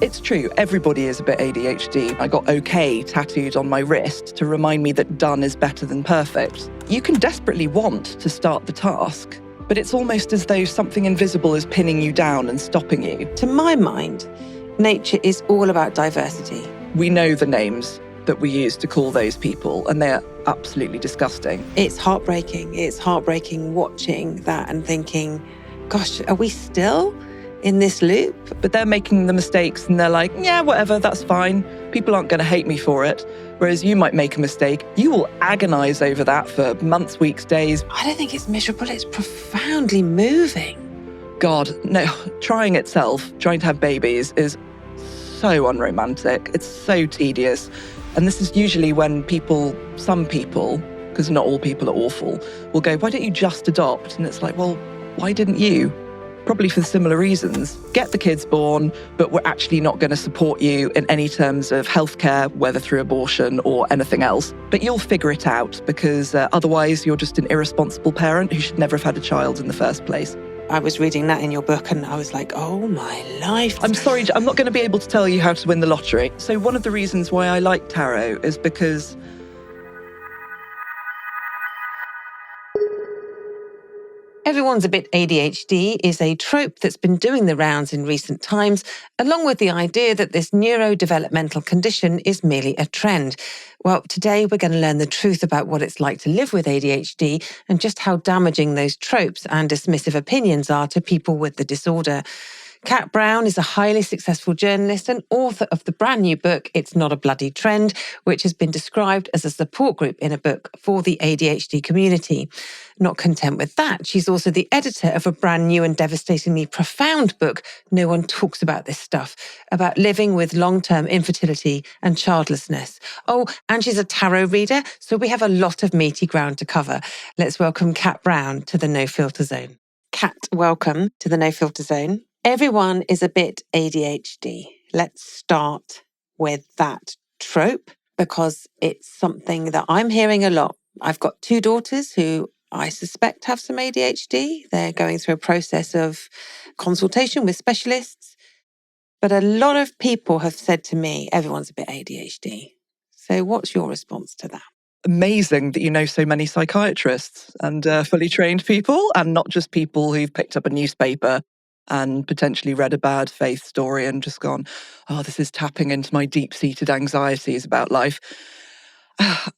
It's true, everybody is a bit ADHD. I got OK tattooed on my wrist to remind me that done is better than perfect. You can desperately want to start the task, but it's almost as though something invisible is pinning you down and stopping you. To my mind, nature is all about diversity. We know the names that we use to call those people, and they're absolutely disgusting. It's heartbreaking. It's heartbreaking watching that and thinking, gosh, are we still in this loop? But they're making the mistakes and they're like, yeah, whatever, that's fine. People aren't going to hate me for it. Whereas you might make a mistake. You will agonize over that for months, weeks, days. I don't think it's miserable. It's profoundly moving. God, no, trying to have babies is so unromantic. It's so tedious. And this is usually when some people, because not all people are awful, will go, why don't you just adopt? And it's like, well, why didn't you? Probably for similar reasons. Get the kids born, but we're actually not going to support you in any terms of healthcare, whether through abortion or anything else. But you'll figure it out because otherwise you're just an irresponsible parent who should never have had a child in the first place. I was reading that in your book and I was like, oh my life. I'm sorry, I'm not going to be able to tell you how to win the lottery. So one of the reasons why I like tarot is because everyone's a bit ADHD is a trope that's been doing the rounds in recent times, along with the idea that this neurodevelopmental condition is merely a trend. Well, today we're going to learn the truth about what it's like to live with ADHD and just how damaging those tropes and dismissive opinions are to people with the disorder. Kat Brown is a highly successful journalist and author of the brand new book, It's Not a Bloody Trend, which has been described as a support group in a book for the ADHD community. Not content with that, she's also the editor of a brand new and devastatingly profound book, No One Talks About This Stuff, about living with long-term infertility and childlessness. Oh, and she's a tarot reader, so we have a lot of meaty ground to cover. Let's welcome Kat Brown to the No Filter Zone. Kat, welcome to the No Filter Zone. Everyone is a bit ADHD. Let's start with that trope because it's something that I'm hearing a lot. I've got 2 daughters who I suspect have some ADHD. They're going through a process of consultation with specialists. But a lot of people have said to me, everyone's a bit ADHD. So what's your response to that? amazing that you know so many psychiatrists and fully trained people, and not just people who've picked up a newspaper and potentially read a bad faith story and just gone, oh, this is tapping into my deep-seated anxieties about life.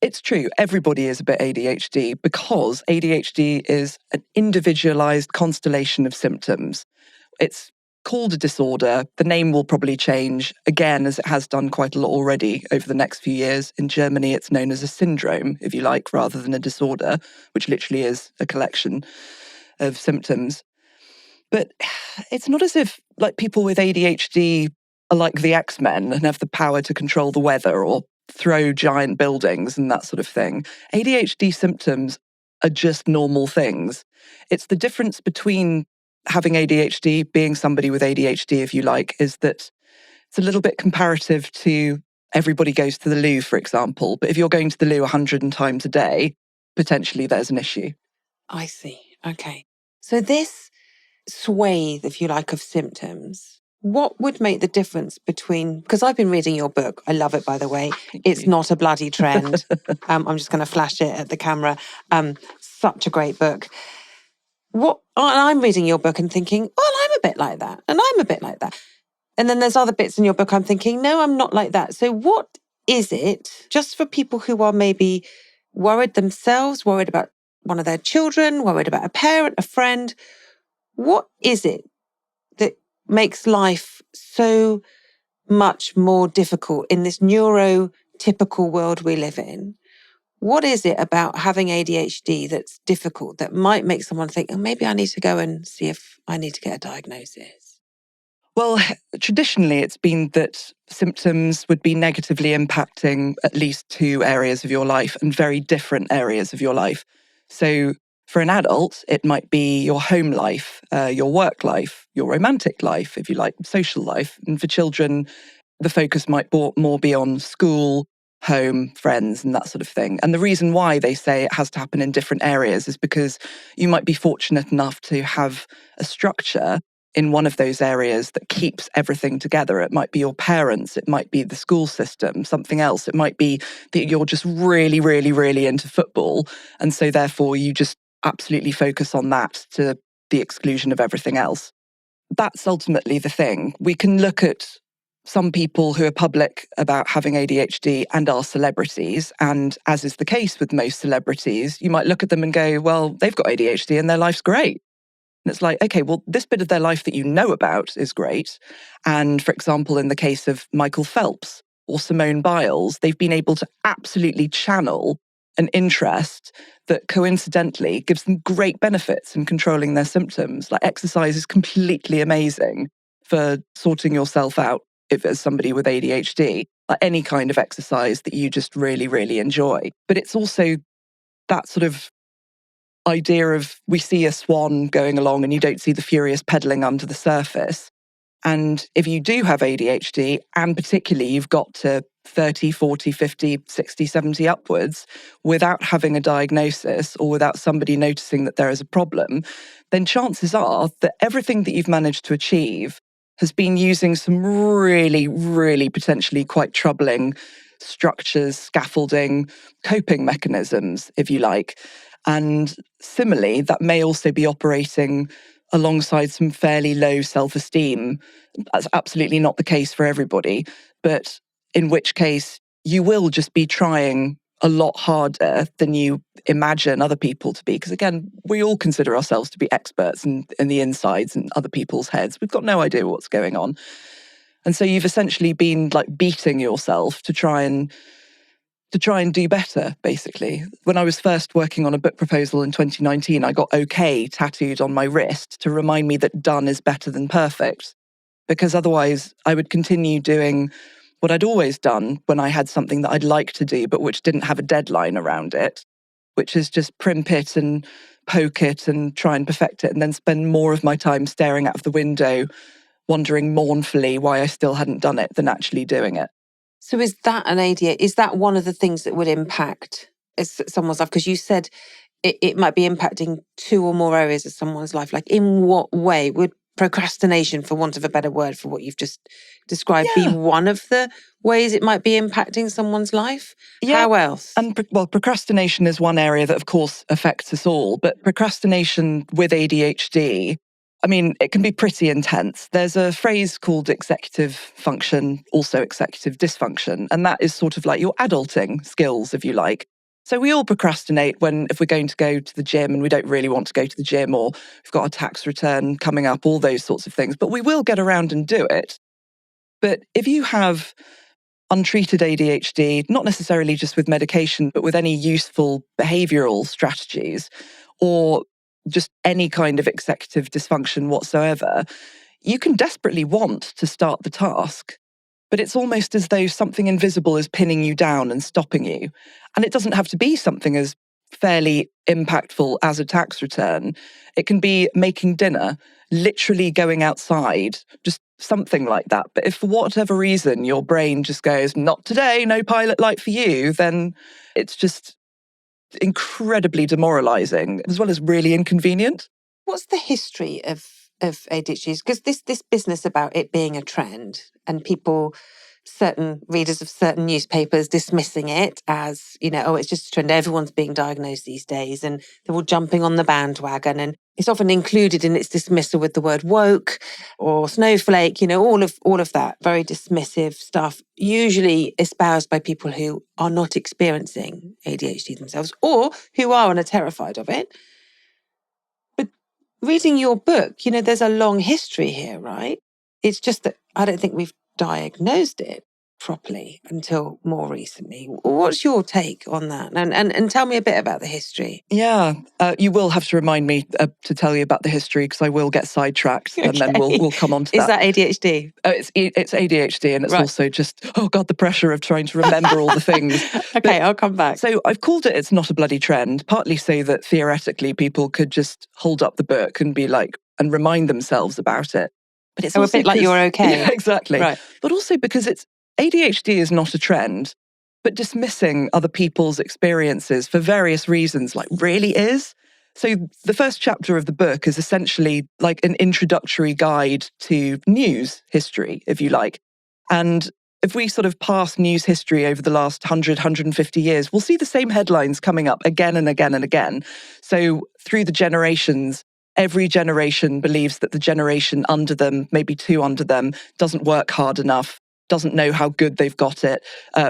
It's true, everybody is a bit ADHD because ADHD is an individualized constellation of symptoms. It's called a disorder. The name will probably change again, as it has done quite a lot already over the next few years. In Germany, it's known as a syndrome, if you like, rather than a disorder, which literally is a collection of symptoms. But it's not as if like people with ADHD are like the X-Men and have the power to control the weather or throw giant buildings and that sort of thing. ADHD symptoms are just normal things. It's the difference between having ADHD, being somebody with ADHD, if you like, is that it's a little bit comparative to everybody goes to the loo, for example. But if you're going to the loo 100 times a day, potentially there's an issue. I see. Okay. So this swathe, if you like, of symptoms, what would make the difference between, because I've been reading your book, I love it, by the way, It's Not a Bloody Trend. I'm just going to flash it at the camera. Such a great book. I'm reading your book and thinking, well, I'm a bit like that, and I'm a bit like that. And then there's other bits in your book I'm thinking, no, I'm not like that. So what is it, just for people who are maybe worried themselves, worried about one of their children, worried about a parent, a friend, what is it that makes life so much more difficult in this neurotypical world we live in? What is it about having ADHD that's difficult that might make someone think, oh, maybe I need to go and see if I need to get a diagnosis? Well, traditionally, it's been that symptoms would be negatively impacting at least 2 areas of your life and very different areas of your life. So for an adult, it might be your home life, your work life, your romantic life, if you like, social life. And for children, the focus might more be on school, home, friends, and that sort of thing. And the reason why they say it has to happen in different areas is because you might be fortunate enough to have a structure in one of those areas that keeps everything together. It might be your parents, it might be the school system, something else. It might be that you're just really, really, really into football. And so therefore you just absolutely focus on that to the exclusion of everything else. That's ultimately the thing. We can look at some people who are public about having ADHD and are celebrities. And as is the case with most celebrities, you might look at them and go, well, they've got ADHD and their life's great. And it's like, okay, well, this bit of their life that you know about is great. And for example, in the case of Michael Phelps or Simone Biles, they've been able to absolutely channel an interest that coincidentally gives them great benefits in controlling their symptoms. Like exercise is completely amazing for sorting yourself out if as somebody with ADHD, like any kind of exercise that you just really, really enjoy. But it's also that sort of idea of we see a swan going along and you don't see the furious pedaling under the surface. And if you do have ADHD, and particularly you've got to 30, 40, 50, 60, 70 upwards without having a diagnosis or without somebody noticing that there is a problem, then chances are that everything that you've managed to achieve has been using some really, really potentially quite troubling structures, scaffolding, coping mechanisms, if you like. And similarly, that may also be operating alongside some fairly low self-esteem. That's absolutely not the case for everybody, but in which case you will just be trying a lot harder than you imagine other people to be. Because again, we all consider ourselves to be experts in the insides and other people's heads. We've got no idea what's going on. And so you've essentially been like beating yourself to try and do better, basically. When I was first working on a book proposal in 2019, I got OK tattooed on my wrist to remind me that done is better than perfect. Because otherwise I would continue doing what I'd always done when I had something that I'd like to do, but which didn't have a deadline around it, which is just primp it and poke it and try and perfect it, and then spend more of my time staring out of the window, wondering mournfully why I still hadn't done it than actually doing it. So is that an ADHD? Is that one of the things that would impact someone's life? Because you said it might be impacting two or more areas of someone's life. Like in what way would procrastination, for want of a better word for what you've just described, be one of the ways it might be impacting someone's life? Yeah. How else? And procrastination is one area that of course affects us all, but procrastination with ADHD, I mean, it can be pretty intense. There's a phrase called executive function, also executive dysfunction, and that is sort of like your adulting skills, if you like. So we all procrastinate if we're going to go to the gym and we don't really want to go to the gym, or we've got a tax return coming up, all those sorts of things, but we will get around and do it. But if you have untreated ADHD, not necessarily just with medication, but with any useful behavioral strategies, or just any kind of executive dysfunction whatsoever, you can desperately want to start the task, but it's almost as though something invisible is pinning you down and stopping you. And it doesn't have to be something as fairly impactful as a tax return. It can be making dinner, literally going outside, just something like that. But if for whatever reason your brain just goes, not today, no pilot light for you, then it's just incredibly demoralizing as well as really inconvenient. What's the history of ADHD? Because this business about it being a trend and people, certain readers of certain newspapers dismissing it as, oh, it's just a trend. Everyone's being diagnosed these days and they're all jumping on the bandwagon. And it's often included in its dismissal with the word woke or snowflake, all of that very dismissive stuff, usually espoused by people who are not experiencing ADHD themselves or who are and are terrified of it. But reading your book, there's a long history here, right? It's just that I don't think we've diagnosed it properly until more recently. What's your take on that? And tell me a bit about the history. Yeah, you will have to remind me to tell you about the history because I will get sidetracked and then we'll come on to that. Is that ADHD? It's ADHD and it's also just, oh God, the pressure of trying to remember all the things. Okay, I'll come back. So I've called it It's Not a Bloody Trend, partly so that theoretically people could just hold up the book and be like, and remind themselves about it. But it's also a bit like you're okay. Yeah, exactly. Right. But also because ADHD is not a trend, but dismissing other people's experiences for various reasons, like really is. So the first chapter of the book is essentially like an introductory guide to news history, if you like. And if we sort of pass news history over the last 150 years, we'll see the same headlines coming up again and again and again. So through the generations, every generation believes that the generation under them, maybe two under them, doesn't work hard enough, doesn't know how good they've got it.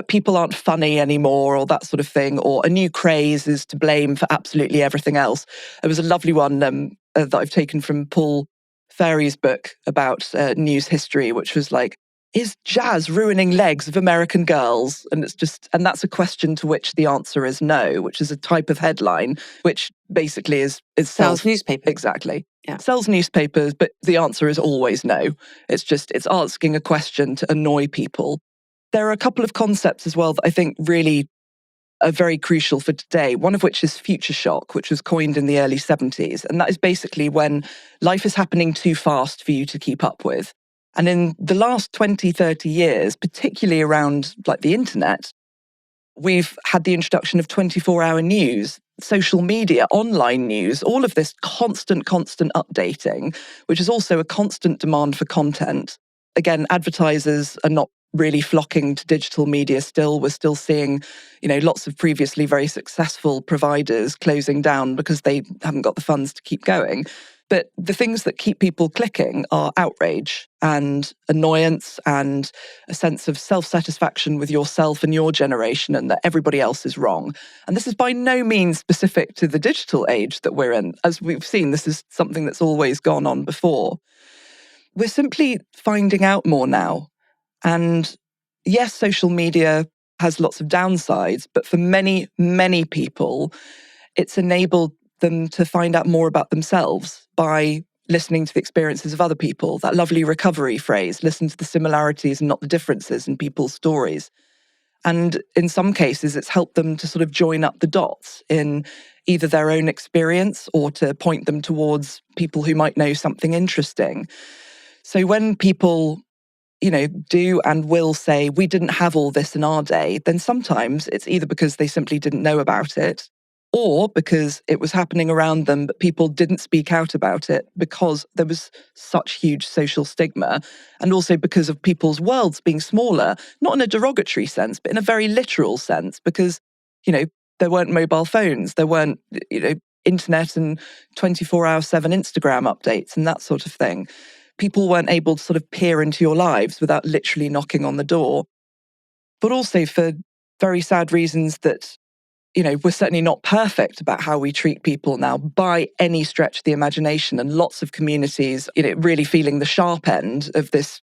People aren't funny anymore, or that sort of thing, or a new craze is to blame for absolutely everything else. There was a lovely one that I've taken from Paul Ferry's book about news history, which was like, is jazz ruining legs of American girls? And that's a question to which the answer is no, which is a type of headline, which basically is Sells newspapers. Exactly. Yeah. Sells newspapers, but the answer is always no. It's asking a question to annoy people. There are a couple of concepts as well that I think really are very crucial for today, one of which is future shock, which was coined in the early 70s. And that is basically when life is happening too fast for you to keep up with. And in the last 20, 30 years, particularly around like the internet, we've had the introduction of 24-hour news, social media, online news, all of this constant updating, which is also a constant demand for content. Again, advertisers are not really flocking to digital media still. We're still seeing, lots of previously very successful providers closing down because they haven't got the funds to keep going. But the things that keep people clicking are outrage and annoyance and a sense of self-satisfaction with yourself and your generation, and that everybody else is wrong. And this is by no means specific to the digital age that we're in. As we've seen, this is something that's always gone on before. We're simply finding out more now. And yes, social media has lots of downsides, but for many, many people, it's enabled them to find out more about themselves by listening to the experiences of other people. That lovely recovery phrase, listen to the similarities and not the differences in people's stories. And in some cases, it's helped them to sort of join up the dots in either their own experience or to point them towards people who might know something interesting. So when people do and will say, we didn't have all this in our day, then sometimes it's either because they simply didn't know about it, or because it was happening around them, but people didn't speak out about it because there was such huge social stigma, and also because of people's worlds being smaller, not in a derogatory sense, but in a very literal sense, because, there weren't mobile phones, there weren't, internet and 24/7 Instagram updates and that sort of thing. People weren't able to sort of peer into your lives without literally knocking on the door. But also for very sad reasons that, we're certainly not perfect about how we treat people now by any stretch of the imagination. And lots of communities, really feeling the sharp end of this,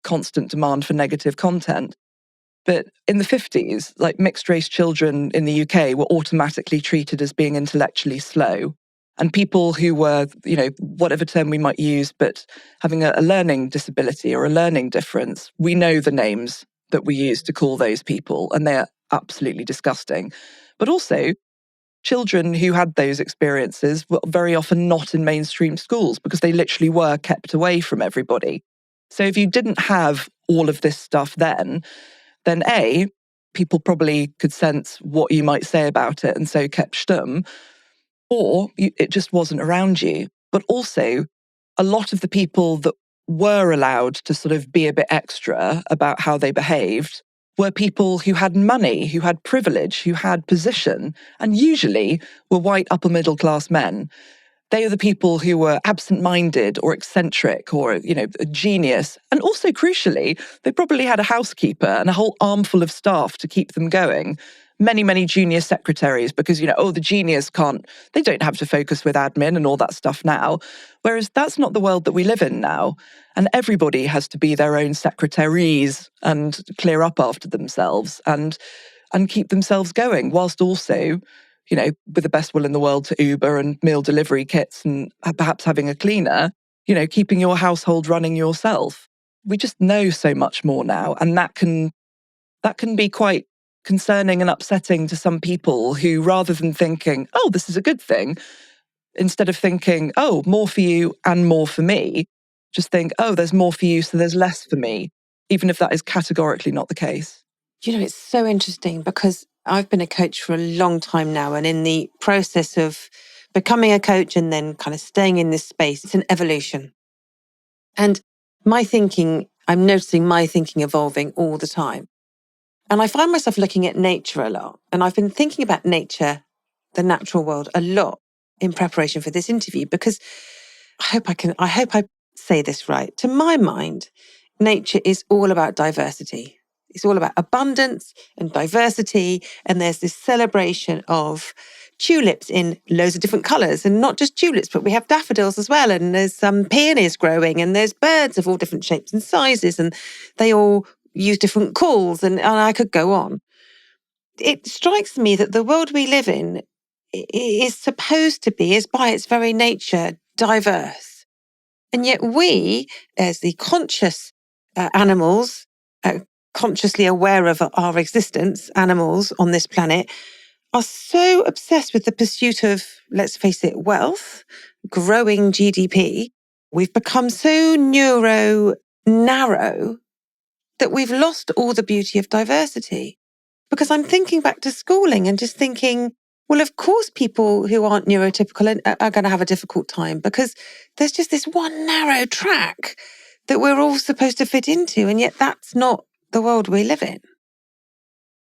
constant demand for negative content. But in the 50s, like mixed race children in the UK were automatically treated as being intellectually slow. And people who were, whatever term we might use, but having a learning disability or a learning difference, we know the names that we use to call those people, and they're absolutely disgusting. But also, children who had those experiences were very often not in mainstream schools because they literally were kept away from everybody. So if you didn't have all of this stuff then A, people probably could sense what you might say about it and so kept stum, or it just wasn't around you. But also, a lot of the people that were allowed to sort of be a bit extra about how they behaved were people who had money, who had privilege, who had position, and usually were white upper middle class men. They are the people who were absent-minded or eccentric or, a genius. And also, crucially, they probably had a housekeeper and a whole armful of staff to keep them going. Many, many junior secretaries because, the genius they don't have to focus with admin and all that stuff now. Whereas that's not the world that we live in now. And everybody has to be their own secretaries and clear up after themselves and keep themselves going, whilst also, with the best will in the world to Uber and meal delivery kits and perhaps having a cleaner, keeping your household running yourself. We just know so much more now. And that can be quite concerning and upsetting to some people who, rather than thinking, oh, this is a good thing, instead of thinking, oh, more for you and more for me, just think, oh, there's more for you, so there's less for me, even if that is categorically not the case. It's so interesting because I've been a coach for a long time now, and in the process of becoming a coach and then kind of staying in this space. It's an evolution. And I'm noticing my thinking evolving all the time. And I find myself looking at nature a lot. And I've been thinking about nature, the natural world, a lot in preparation for this interview, because I hope I say this right. To my mind, nature is all about diversity. It's all about abundance and diversity. And there's this celebration of tulips in loads of different colours, and not just tulips, but we have daffodils as well. And there's some peonies growing, and there's birds of all different shapes and sizes, and they all use different calls. And I could go on. It strikes me that the world we live in is by its very nature, diverse. And yet we, as the conscious animals, consciously aware of our existence, animals on this planet, are so obsessed with the pursuit of, let's face it, wealth, growing GDP. We've become so narrow that we've lost all the beauty of diversity. Because I'm thinking back to schooling and just thinking, well, of course, people who aren't neurotypical are going to have a difficult time, because there's just this one narrow track that we're all supposed to fit into. And yet that's not the world we live in.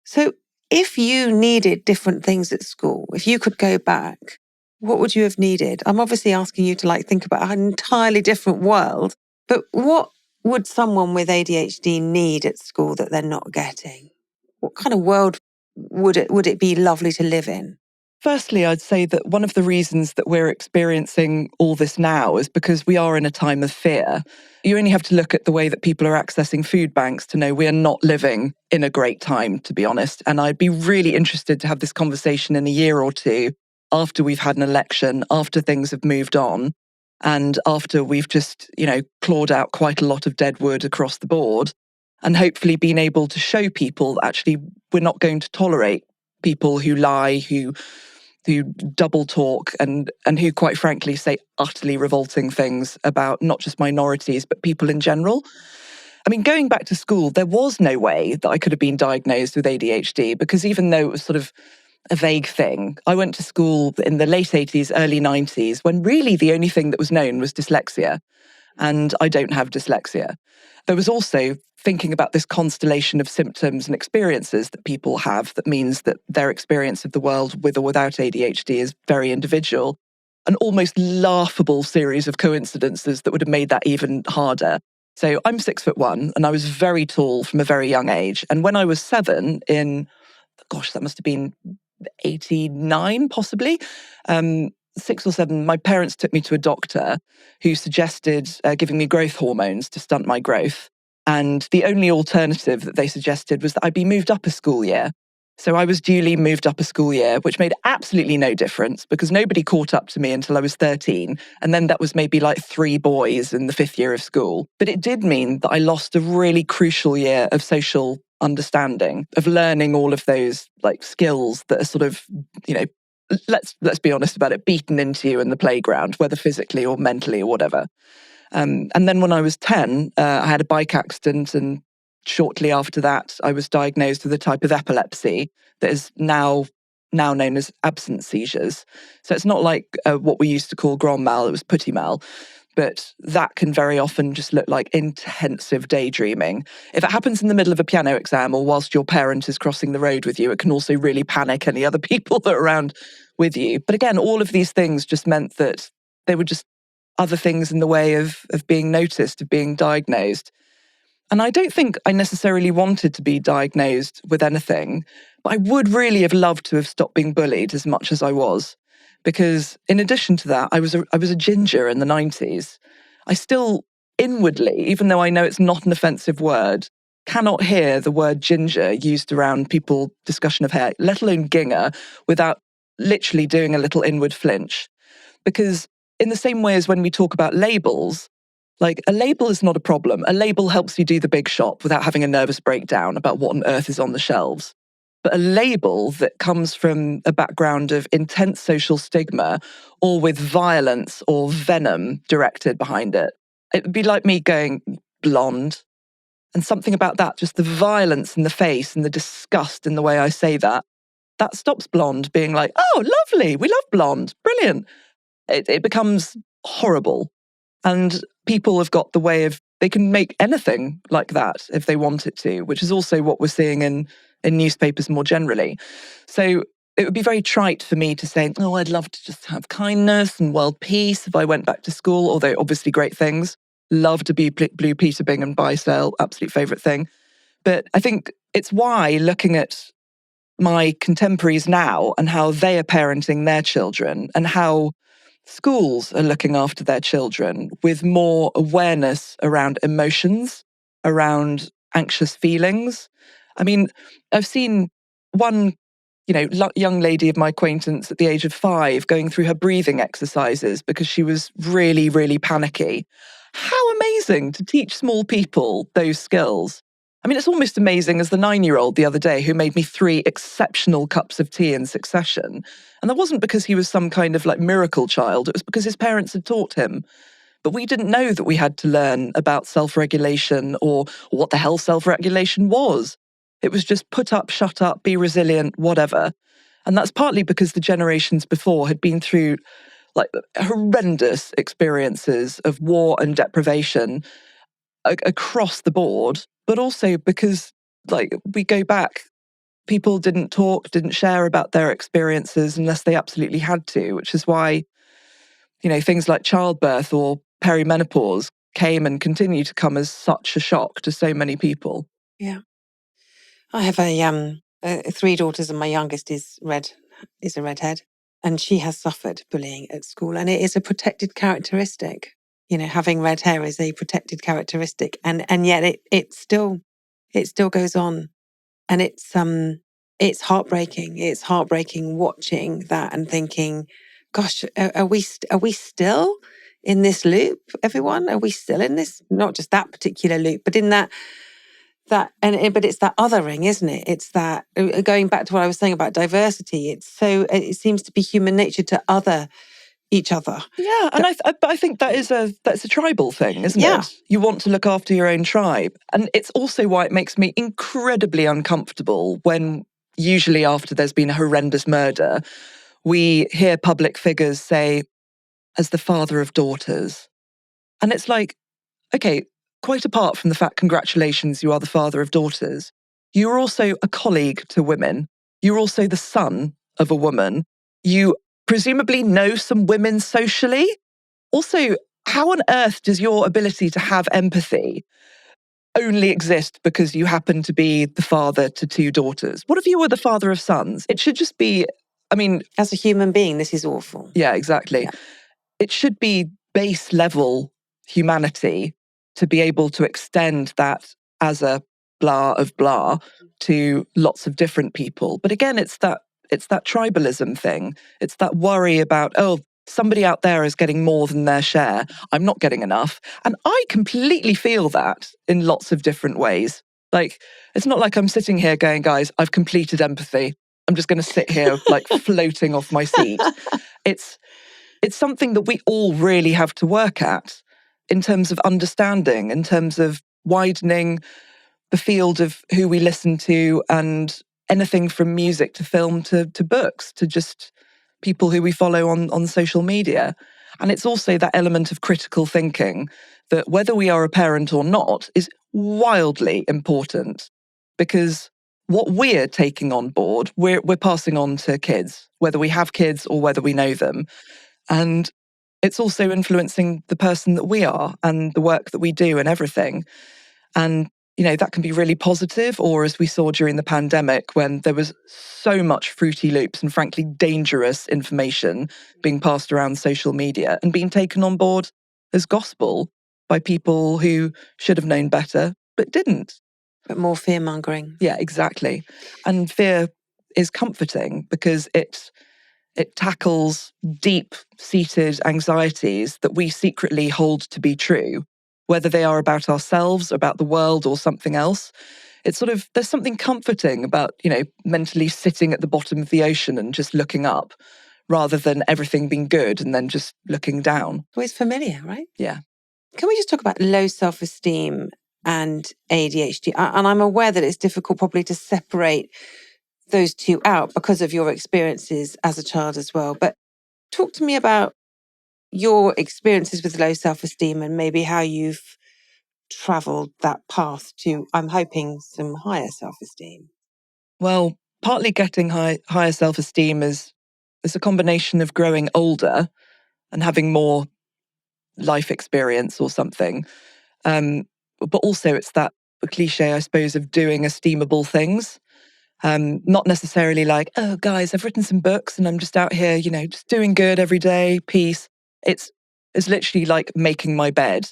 So if you needed different things at school, if you could go back, what would you have needed? I'm obviously asking you to think about an entirely different world, but what would someone with ADHD need at school that they're not getting? What kind of world would it be lovely to live in? Firstly, I'd say that one of the reasons that we're experiencing all this now is because we are in a time of fear. You only have to look at the way that people are accessing food banks to know we are not living in a great time, to be honest. And I'd be really interested to have this conversation in a year or two, after we've had an election, after things have moved on, and after we've just, clawed out quite a lot of dead wood across the board, and hopefully been able to show people that actually we're not going to tolerate people who lie, who double talk, and who, quite frankly, say utterly revolting things about not just minorities, but people in general. I mean, going back to school, there was no way that I could have been diagnosed with ADHD, because even though it was sort of a vague thing, I went to school in the late 80s, early 90s, when really the only thing that was known was dyslexia. And I don't have dyslexia. There was also thinking about this constellation of symptoms and experiences that people have that means that their experience of the world with or without ADHD is very individual. An almost laughable series of coincidences that would have made that even harder. So I'm 6'1" and I was very tall from a very young age. And when I was 7 that must have been 89 possibly, 6 or 7, my parents took me to a doctor who suggested giving me growth hormones to stunt my growth. And the only alternative that they suggested was that I be moved up a school year. So I was duly moved up a school year, which made absolutely no difference because nobody caught up to me until I was 13. And then that was maybe 3 boys in the 5th year of school. But it did mean that I lost a really crucial year of social understanding, of learning all of those skills that are sort of, let's be honest about it, beaten into you in the playground, whether physically or mentally or whatever. And then when I was 10, I had a bike accident, and shortly after that, I was diagnosed with a type of epilepsy that is now known as absence seizures. So it's not like what we used to call grand mal, it was petit mal. But that can very often just look like intensive daydreaming. If it happens in the middle of a piano exam or whilst your parent is crossing the road with you, it can also really panic any other people that are around with you. But again, all of these things just meant that they were just other things in the way of being noticed, of being diagnosed. And I don't think I necessarily wanted to be diagnosed with anything, but I would really have loved to have stopped being bullied as much as I was. Because in addition to that, I was a ginger in the 90s. I still inwardly, even though I know it's not an offensive word, cannot hear the word ginger used around people discussion of hair, let alone ginger, without literally doing a little inward flinch. Because in the same way as when we talk about labels, a label is not a problem. A label helps you do the big shop without having a nervous breakdown about what on earth is on the shelves. But a label that comes from a background of intense social stigma or with violence or venom directed behind it, it would be like me going blonde. And something about that, just the violence in the face and the disgust in the way I say that, that stops blonde being like, oh, lovely, we love blonde, brilliant. It becomes horrible. And people have got the way of, they can make anything like that if they want it to, which is also what we're seeing in newspapers more generally. So it would be very trite for me to say, oh, I'd love to just have kindness and world peace if I went back to school, although obviously great things. Love to be Blue Peter Bing and buy sale, absolute favourite thing. But I think it's why looking at my contemporaries now and how they are parenting their children and how schools are looking after their children with more awareness around emotions, around anxious feelings. I mean, I've seen one, young lady of my acquaintance at the age of 5 going through her breathing exercises because she was really, really panicky. How amazing to teach small people those skills. I mean, it's almost amazing as the 9-year-old the other day who made me 3 exceptional cups of tea in succession. And that wasn't because he was some kind of like miracle child. It was because his parents had taught him. But we didn't know that we had to learn about self-regulation or what the hell self-regulation was. It was just put up, shut up, be resilient, whatever. And that's partly because the generations before had been through like horrendous experiences of war and deprivation across the board, but also because, like, we go back, people didn't talk, didn't share about their experiences unless they absolutely had to, which is why, things like childbirth or perimenopause came and continue to come as such a shock to so many people. Yeah. I have 3 daughters, and my youngest is a redhead, and she has suffered bullying at school, and it is a protected characteristic. Having red hair is a protected characteristic, and yet it still goes on, and it's heartbreaking. It's heartbreaking watching that and thinking, gosh, are we still in this loop? Everyone, are we still in this? Not just that particular loop, but in that. But it's that othering, isn't it? It's that going back to what I was saying about diversity. It seems to be human nature to other each other. Yeah, and I think that's a tribal thing, isn't Yeah. it? You want to look after your own tribe, and it's also why it makes me incredibly uncomfortable when, usually after there's been a horrendous murder, we hear public figures say, "As the father of daughters," and it's like, okay, quite apart from the fact, congratulations, you are the father of daughters, you're also a colleague to women. You're also the son of a woman. You presumably know some women socially. Also, how on earth does your ability to have empathy only exist because you happen to be the father to 2 daughters? What if you were the father of sons? It should just be, as a human being, this is awful. Yeah, exactly. Yeah. It should be base level humanity to be able to extend that as a blah of blah to lots of different people. But again, it's that tribalism thing. It's that worry about, oh, somebody out there is getting more than their share. I'm not getting enough. And I completely feel that in lots of different ways. Like, it's not like I'm sitting here going, guys, I've completed empathy. I'm just going to sit here like floating off my seat. It's something that we all really have to work at in terms of understanding, in terms of widening the field of who we listen to, and anything from music to film to books to just people who we follow on social media. And it's also that element of critical thinking that, whether we are a parent or not, is wildly important, because what we're taking on board, we're passing on to kids, whether we have kids or whether we know them. And it's also influencing the person that we are and the work that we do and everything. And, that can be really positive, or as we saw during the pandemic, when there was so much Fruity Loops and frankly dangerous information being passed around social media and being taken on board as gospel by people who should have known better, but didn't. But more fear-mongering. Yeah, exactly. And fear is comforting because it tackles deep-seated anxieties that we secretly hold to be true, whether they are about ourselves, about the world, or something else. It's there's something comforting about, mentally sitting at the bottom of the ocean and just looking up, rather than everything being good and then just looking down. Well, it's familiar, right? Yeah. Can we just talk about low self-esteem and ADHD? And I'm aware that it's difficult probably to separate those two out because of your experiences as a child as well. But talk to me about your experiences with low self-esteem and maybe how you've traveled that path to, I'm hoping, some higher self-esteem. Well, partly getting higher self-esteem is a combination of growing older and having more life experience or something. But also it's that cliche, I suppose, of doing esteemable things. Not necessarily like, oh, guys, I've written some books and I'm just out here, just doing good every day, peace. It's literally like making my bed,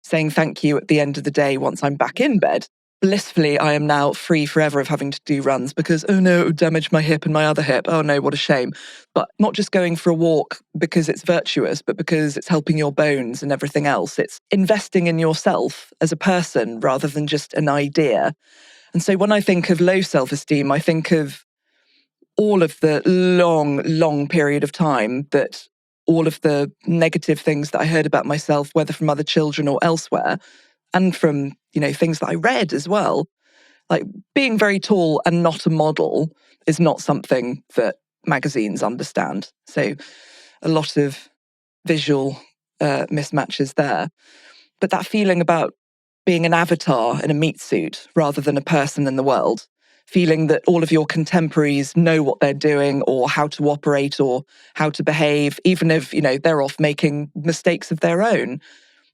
saying thank you at the end of the day once I'm back in bed. Blissfully, I am now free forever of having to do runs because, oh no, it would damage my hip and my other hip. Oh no, what a shame. But not just going for a walk because it's virtuous, but because it's helping your bones and everything else. It's investing in yourself as a person rather than just an idea. And so when I think of low self-esteem, I think of all of the long period of time that all of the negative things that I heard about myself, whether from other children or elsewhere, and from, things that I read as well. Like being very tall and not a model is not something that magazines understand. So a lot of visual mismatches there. But that feeling about being an avatar in a meat suit rather than a person in the world, feeling that all of your contemporaries know what they're doing or how to operate or how to behave, even if, they're off making mistakes of their own.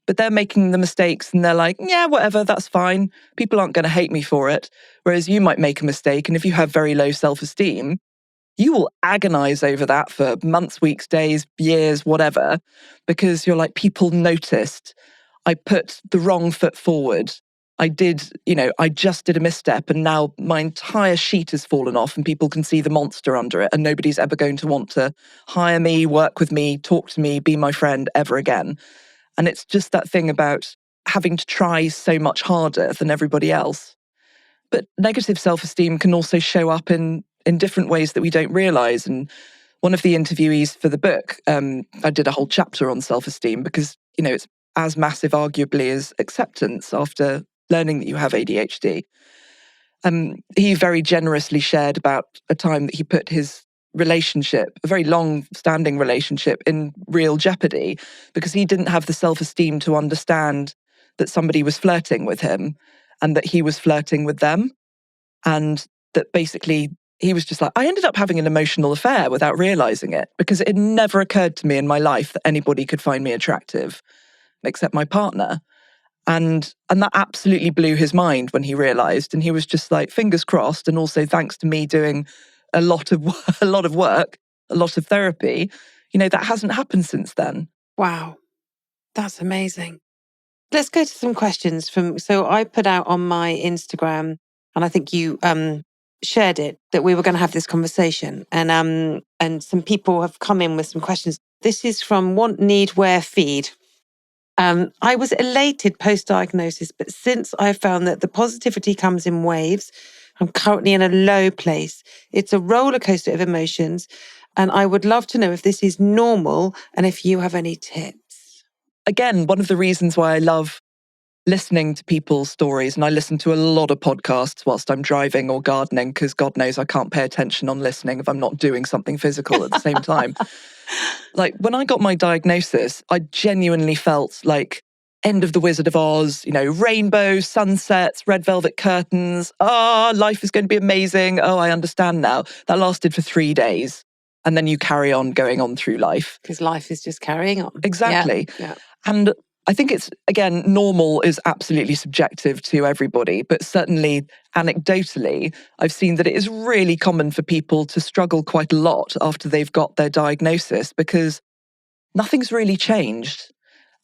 But they're making the mistakes and they're like, yeah, whatever, that's fine. People aren't going to hate me for it. Whereas you might make a mistake. And if you have very low self-esteem, you will agonize over that for months, weeks, days, years, whatever, because you're like, people noticed I put the wrong foot forward. I just did a misstep and now my entire sheet has fallen off and people can see the monster under it and nobody's ever going to want to hire me, work with me, talk to me, be my friend ever again. And it's just that thing about having to try so much harder than everybody else. But negative self-esteem can also show up in different ways that we don't realize. And one of the interviewees for the book, I did a whole chapter on self-esteem because, it's as massive arguably as acceptance after learning that you have ADHD. He very generously shared about a time that he put his relationship, a very long-standing relationship, in real jeopardy because he didn't have the self-esteem to understand that somebody was flirting with him and that he was flirting with them. And that basically he was just like, I ended up having an emotional affair without realizing it because it never occurred to me in my life that anybody could find me attractive except my partner. And that absolutely blew his mind when he realized. And he was just like, fingers crossed. And also thanks to me doing a lot of work, a lot of therapy, that hasn't happened since then. Wow. That's amazing. Let's go to some questions so I put out on my Instagram, and I think you shared it, that we were going to have this conversation. And some people have come in with some questions. This is from Want, Need, Wear, Feed. I was elated post-diagnosis, but since I found that the positivity comes in waves, I'm currently in a low place. It's a roller coaster of emotions. And I would love to know if this is normal and if you have any tips. Again, one of the reasons why I love listening to people's stories, and I listen to a lot of podcasts whilst I'm driving or gardening, because God knows I can't pay attention on listening if I'm not doing something physical at the same time. Like when I got my diagnosis, I genuinely felt like end of the Wizard of Oz, rainbows, sunsets, red velvet curtains. Life is going to be amazing. Oh, I understand now. That lasted for 3 days. And then you carry on going on through life. Because life is just carrying on. Exactly. Yeah. And I think it's, again, normal is absolutely subjective to everybody, but certainly anecdotally, I've seen that it is really common for people to struggle quite a lot after they've got their diagnosis because nothing's really changed.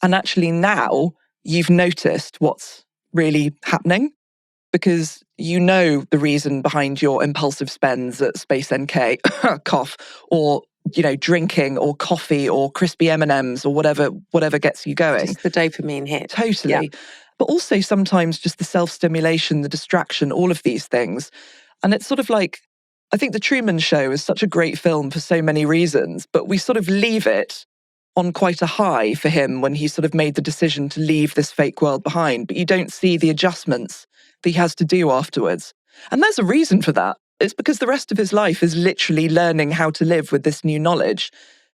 And actually now you've noticed what's really happening because you know the reason behind your impulsive spends at Space NK, cough, or drinking or coffee or crispy M&Ms or whatever gets you going. Just the dopamine hit. Totally. Yeah. But also sometimes just the self-stimulation, the distraction, all of these things. And it's sort of like, I think The Truman Show is such a great film for so many reasons, but we sort of leave it on quite a high for him when he sort of made the decision to leave this fake world behind. But you don't see the adjustments that he has to do afterwards. And there's a reason for that. It's because the rest of his life is literally learning how to live with this new knowledge.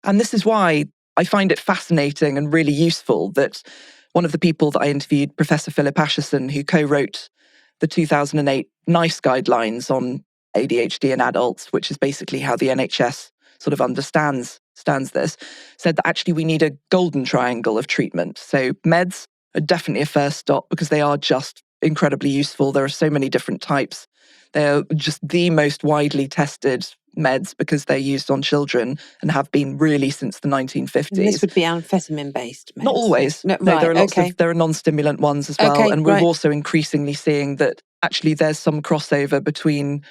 And this is why I find it fascinating and really useful that one of the people that I interviewed, Professor Philip Asherson, who co-wrote the 2008 NICE guidelines on ADHD in adults, which is basically how the NHS sort of understands this, said that actually we need a golden triangle of treatment. So meds are definitely a first stop because they are just incredibly useful. There are so many different types. They're just the most widely tested meds because they're used on children and have been really since the 1950s. And this would be amphetamine-based meds? Not always. No, there are lots of, there are non-stimulant ones as well. And we're also increasingly seeing that actually there's some crossover between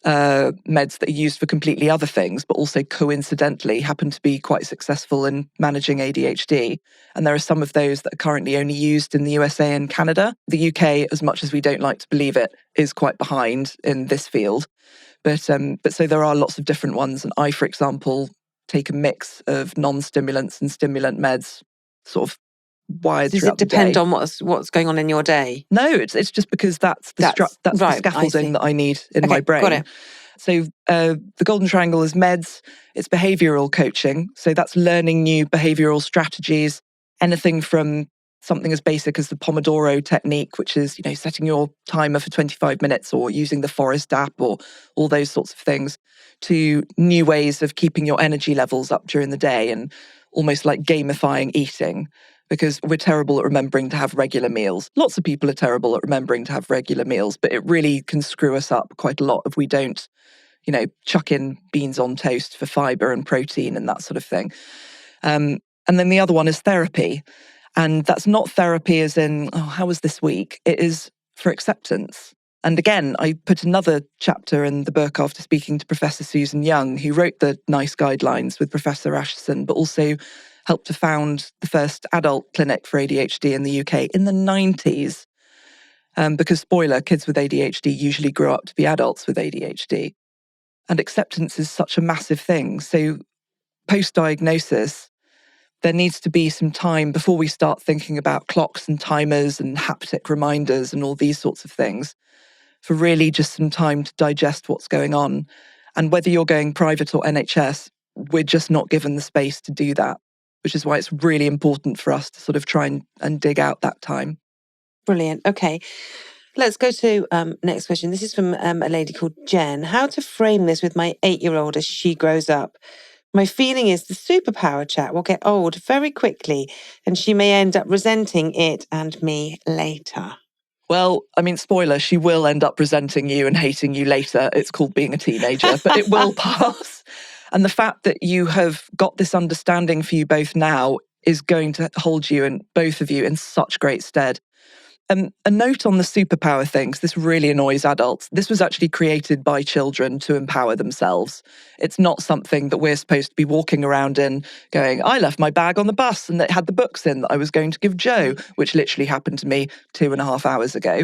meds that are used for completely other things, but also coincidentally happen to be quite successful in managing ADHD. And there are some of those that are currently only used in the USA and Canada. The UK, as much as we don't like to believe it, is quite behind in this field. But so there are lots of different ones. And I, for example, take a mix of non-stimulants and stimulant meds, sort of wired throughout the day. Does it depend on what's going on in your day? No, it's just because that's the scaffolding that I need in my brain. Got it. So the golden triangle is meds, it's behavioural coaching. So that's learning new behavioural strategies, anything from something as basic as the Pomodoro technique, which is, setting your timer for 25 minutes or using the Forest app or all those sorts of things, to new ways of keeping your energy levels up during the day and almost like gamifying eating. Because we're terrible at remembering to have regular meals. Lots of people are terrible at remembering to have regular meals, but it really can screw us up quite a lot if we don't, chuck in beans on toast for fibre and protein and that sort of thing. And then the other one is therapy. And that's not therapy as in, how was this week? It is for acceptance. And again, I put another chapter in the book after speaking to Professor Susan Young, who wrote the NICE guidelines with Professor Asherson, but also helped to found the first adult clinic for ADHD in the UK in the 90s. Because, spoiler, kids with ADHD usually grow up to be adults with ADHD. And acceptance is such a massive thing. So post-diagnosis, there needs to be some time before we start thinking about clocks and timers and haptic reminders and all these sorts of things, for really just some time to digest what's going on. And whether you're going private or NHS, we're just not given the space to do that, which is why it's really important for us to sort of try and dig out that time. Brilliant. Okay. Let's go to next question. This is from a lady called Jen. How to frame this with my 8-year-old as she grows up? My feeling is the superpower chat will get old very quickly and she may end up resenting it and me later. Well, I mean, spoiler, she will end up resenting you and hating you later. It's called being a teenager, but it will pass. And the fact that you have got this understanding for you both now is going to hold you and both of you in such great stead. A note on the superpower things, this really annoys adults. This was actually created by children to empower themselves. It's not something that we're supposed to be walking around in going, I left my bag on the bus and it had the books in that I was going to give Joe, which literally happened to me 2.5 hours ago.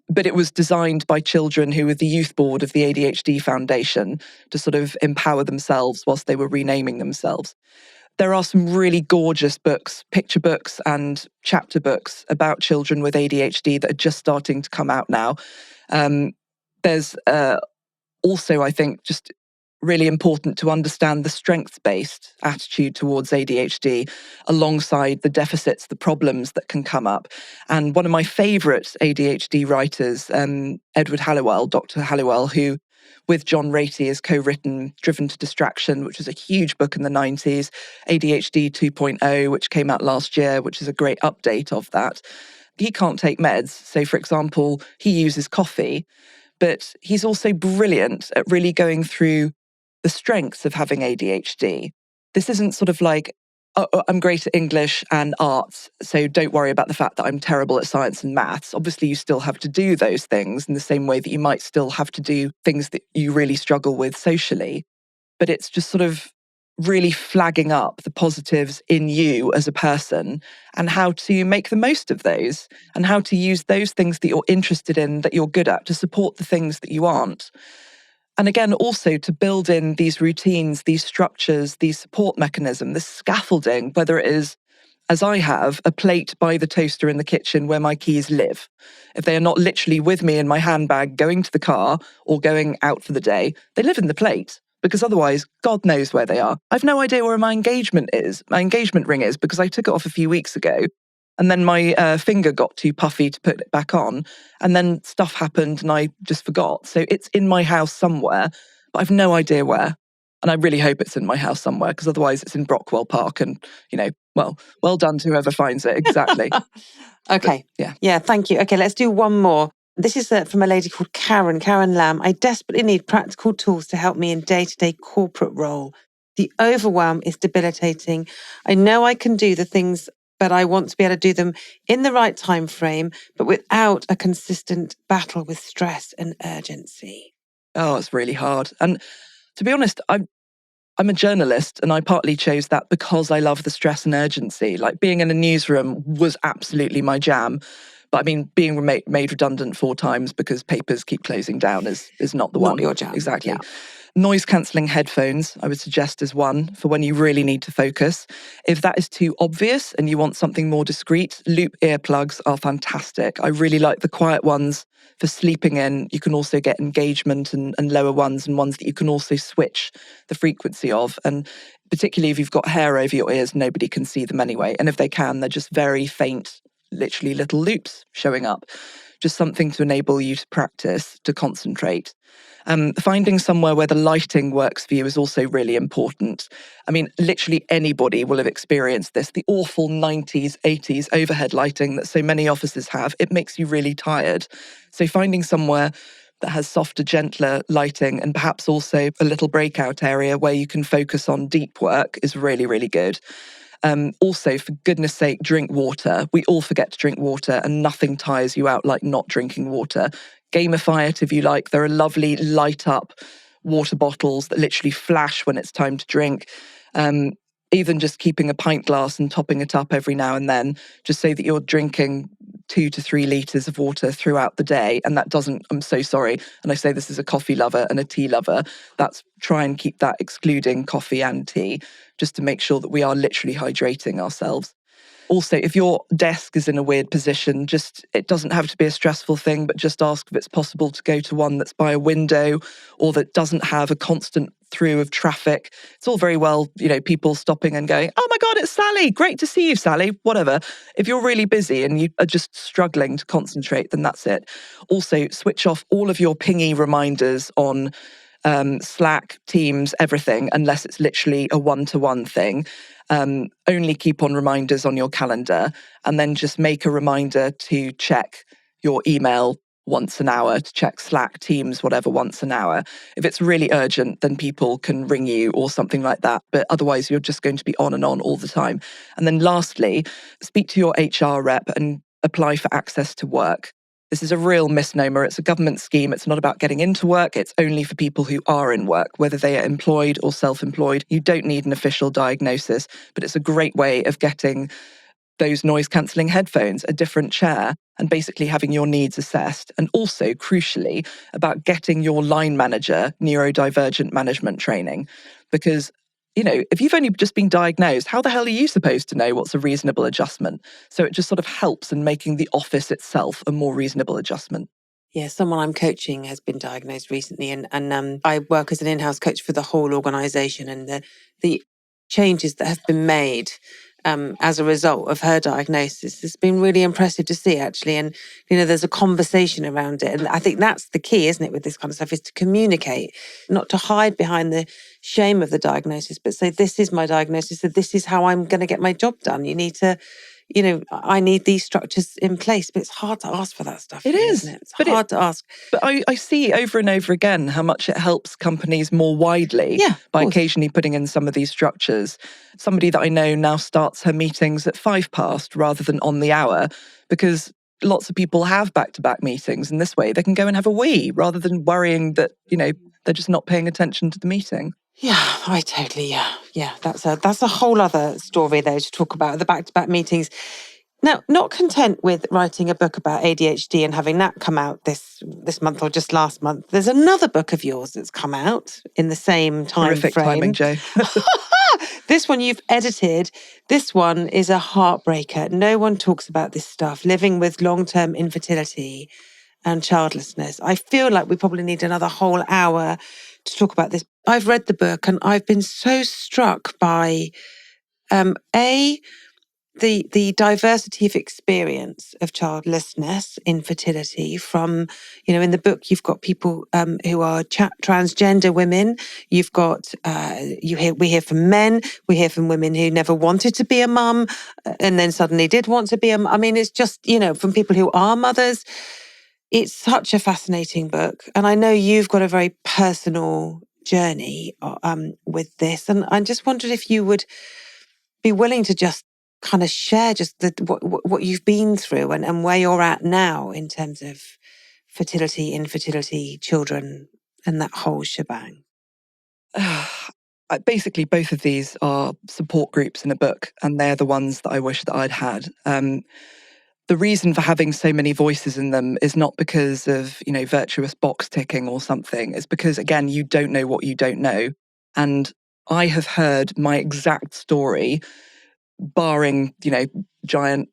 But it was designed by children who were the youth board of the ADHD Foundation to sort of empower themselves whilst they were renaming themselves. There are some really gorgeous books, picture books and chapter books about children with ADHD that are just starting to come out now. There's also, I think, just really important to understand the strengths-based attitude towards ADHD alongside the deficits, the problems that can come up. And one of my favourite ADHD writers, Edward Halliwell, Dr. Halliwell, who with John Ratey has co-written Driven to Distraction, which is a huge book in the 90s, ADHD 2.0, which came out last year, which is a great update of that. He can't take meds. So, for example, he uses coffee, but he's also brilliant at really going through the strengths of having ADHD. This isn't sort of like, I'm great at English and arts, so don't worry about the fact that I'm terrible at science and maths. Obviously, you still have to do those things in the same way that you might still have to do things that you really struggle with socially. But it's just sort of really flagging up the positives in you as a person and how to make the most of those and how to use those things that you're interested in, that you're good at, to support the things that you aren't. And again, also to build in these routines, these structures, these support mechanisms, this scaffolding, whether it is as I have, a plate by the toaster in the kitchen where my keys live. If they are not literally with me in my handbag going to the car or going out for the day, they live in the plate. Because otherwise, God knows where they are. I've no idea where my engagement ring is, because I took it off a few weeks ago. And then my finger got too puffy to put it back on. And then stuff happened and I just forgot. So it's in my house somewhere, but I've no idea where. And I really hope it's in my house somewhere, because otherwise it's in Brockwell Park. And, well done to whoever finds it. Exactly. Okay. But, Yeah, thank you. Okay, let's do one more. This is from a lady called Karen Lamb. I desperately need practical tools to help me in day-to-day corporate role. The overwhelm is debilitating. I know I can do the things, but I want to be able to do them in the right time frame, but without a consistent battle with stress and urgency. Oh, it's really hard. And to be honest, I'm a journalist, and I partly chose that because I love the stress and urgency. Like, being in a newsroom was absolutely my jam. But I mean, being made redundant 4 times because papers keep closing down is not the one. Not your jam. Exactly. Yeah. Noise-cancelling headphones, I would suggest, is one for when you really need to focus. If that is too obvious and you want something more discreet, loop earplugs are fantastic. I really like the quiet ones for sleeping in. You can also get engagement and lower ones, and ones that you can also switch the frequency of. And particularly if you've got hair over your ears, nobody can see them anyway. And if they can, they're just very faint, literally little loops showing up. Just something to enable you to practice, to concentrate. Finding somewhere where the lighting works for you is also really important. I mean, literally anybody will have experienced this. The awful 90s, 80s overhead lighting that so many offices have, it makes you really tired. So finding somewhere that has softer, gentler lighting, and perhaps also a little breakout area where you can focus on deep work is really, really good. Also, for goodness sake, drink water. We all forget to drink water, and nothing tires you out like not drinking water. Gamify it if you like. There are lovely light up water bottles that literally flash when it's time to drink. Even just keeping a pint glass and topping it up every now and then, just so that you're drinking 2 to 3 litres of water throughout the day. And that doesn't, I'm so sorry, and I say this as a coffee lover and a tea lover, that's try and keep that excluding coffee and tea, just to make sure that we are literally hydrating ourselves. Also, if your desk is in a weird position, it doesn't have to be a stressful thing, but just ask if it's possible to go to one that's by a window or that doesn't have a constant through of traffic. It's all very well, people stopping and going, "Oh my God, it's Sally. Great to see you, Sally." Whatever. If you're really busy and you are just struggling to concentrate, then that's it. Also, switch off all of your pingy reminders on Slack, Teams, everything, unless it's literally a one-to-one thing. Only keep on reminders on your calendar, and then just make a reminder to check your email once an hour, to check Slack, Teams, whatever, once an hour. If it's really urgent, then people can ring you or something like that. But otherwise, you're just going to be on and on all the time. And then lastly, speak to your HR rep and apply for access to work. This is a real misnomer. It's a government scheme. It's not about getting into work. It's only for people who are in work, whether they are employed or self-employed. You don't need an official diagnosis, but it's a great way of getting those noise-cancelling headphones, a different chair, and basically having your needs assessed. And also, crucially, about getting your line manager neurodivergent management training. Because if you've only just been diagnosed, how the hell are you supposed to know what's a reasonable adjustment? So it just sort of helps in making the office itself a more reasonable adjustment. Yeah, someone I'm coaching has been diagnosed recently, and I work as an in-house coach for the whole organisation, and the changes that have been made as a result of her diagnosis has been really impressive to see, actually. And there's a conversation around it, and I think that's the key, isn't it, with this kind of stuff, is to communicate, not to hide behind the shame of the diagnosis, but say, this is my diagnosis, so this is how I'm going to get my job done. You need to, I need these structures in place. But it's hard to ask for that stuff. It is. Isn't it? It's hard to ask. But I see over and over again how much it helps companies more widely by occasionally putting in some of these structures. Somebody that I know now starts her meetings at 5 past rather than on the hour, because lots of people have back-to-back meetings, and this way they can go and have a wee rather than worrying that, they're just not paying attention to the meeting. Yeah, I totally, yeah. That's a whole other story though to talk about, the back-to-back meetings. Now, not content with writing a book about ADHD and having that come out this month or just last month, there's another book of yours that's come out in the same time Horrific frame. timing, Jo. This one you've edited. This one is a heartbreaker. No one talks about this stuff, living with long-term infertility and childlessness. I feel like we probably need another whole hour to talk about this. I've read the book and I've been so struck by the diversity of experience of childlessness, infertility from, in the book, you've got people who are transgender women. You've got, we hear from men, we hear from women who never wanted to be a mum and then suddenly did want to be a mum. I mean, it's just, from people who are mothers. It's such a fascinating book. And I know you've got a very personal journey with this. And I just wondered if you would be willing to just kind of share just what you've been through and where you're at now in terms of fertility, infertility, children, and that whole shebang. Basically, both of these are support groups in a book, and they're the ones that I wish that I'd had. The reason for having so many voices in them is not because of, virtuous box ticking or something. It's because, again, you don't know what you don't know. And I have heard my exact story, barring, giant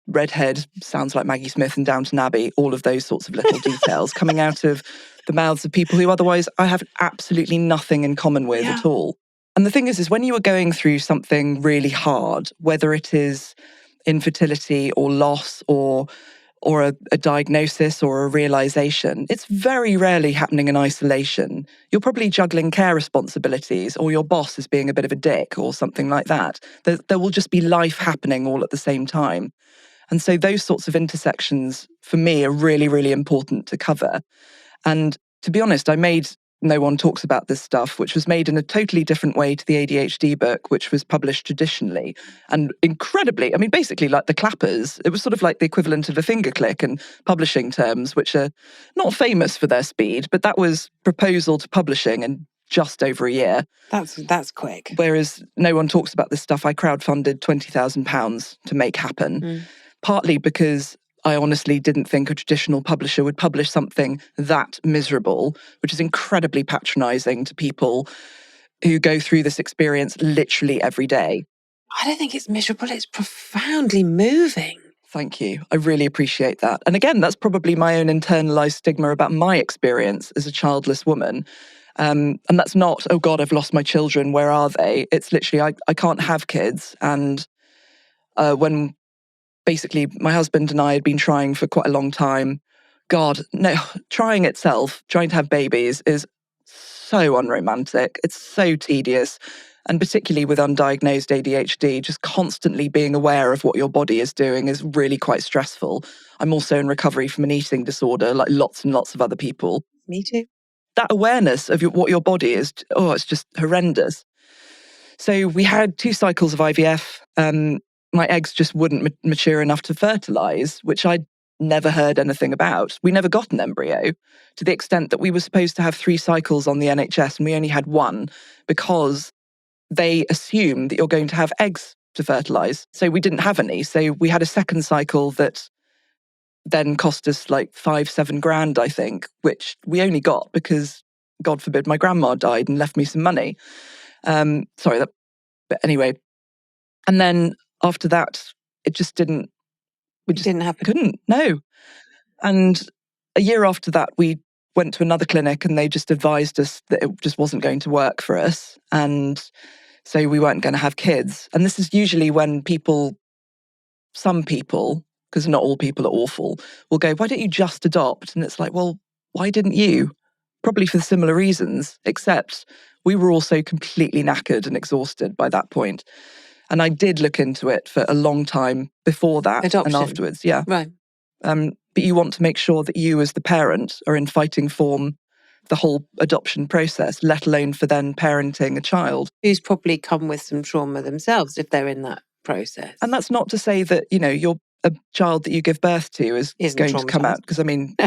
redhead, sounds like Maggie Smith and Downton Abbey, all of those sorts of little details coming out of the mouths of people who otherwise I have absolutely nothing in common with at all. And the thing is when you are going through something really hard, whether it is infertility or loss or a diagnosis or a realization, it's very rarely happening in isolation. You're probably juggling care responsibilities, or your boss is being a bit of a dick or something like that. There will just be life happening all at the same time. And so those sorts of intersections for me are really, really important to cover. And to be honest, I made No One Talks About This Stuff, which was made in a totally different way to the ADHD book, which was published traditionally. And incredibly, basically like the Clappers, it was sort of like the equivalent of a finger click in publishing terms, which are not famous for their speed, but that was proposal to publishing in just over a year. That's quick. Whereas No One Talks About This Stuff, I crowdfunded £20,000 to make happen, partly because I honestly didn't think a traditional publisher would publish something that miserable, which is incredibly patronising to people who go through this experience literally every day. I don't think it's miserable. It's profoundly moving. Thank you. I really appreciate that. And again, that's probably my own internalized stigma about my experience as a childless woman. And that's not, oh God, I've lost my children. Where are they? It's literally, I can't have kids. And when basically my husband and I had been trying for quite a long time, God, no, trying to have babies is so unromantic. It's so tedious. And particularly with undiagnosed ADHD, just constantly being aware of what your body is doing is really quite stressful. I'm also in recovery from an eating disorder, like lots and lots of other people. Me too. That awareness of what your body is, it's just horrendous. So we had 2 cycles of IVF. My eggs just wouldn't mature enough to fertilize, which I'd never heard anything about. We never got an embryo, to the extent that we were supposed to have 3 cycles on the NHS and we only had 1 because they assume that you're going to have eggs to fertilize. So we didn't have any. So we had a second cycle that then cost us like 5-7 grand, I think, which we only got because, God forbid, my grandma died and left me some money. But anyway. And then after that, it just didn't. Didn't happen. Couldn't, no. And a year after that, we went to another clinic and they just advised us that it just wasn't going to work for us. And so we weren't going to have kids. And this is usually when some people, because not all people are awful, will go, why don't you just adopt? And it's like, well, why didn't you? Probably for similar reasons, except we were also completely knackered and exhausted by that point. And I did look into it for a long time before that. Adoption. And afterwards, yeah. Right. But you want to make sure that you as the parent are in fighting form the whole adoption process, let alone for then parenting a child. Who's probably come with some trauma themselves if they're in that process. And that's not to say that, a child that you give birth to isn't going to come out, because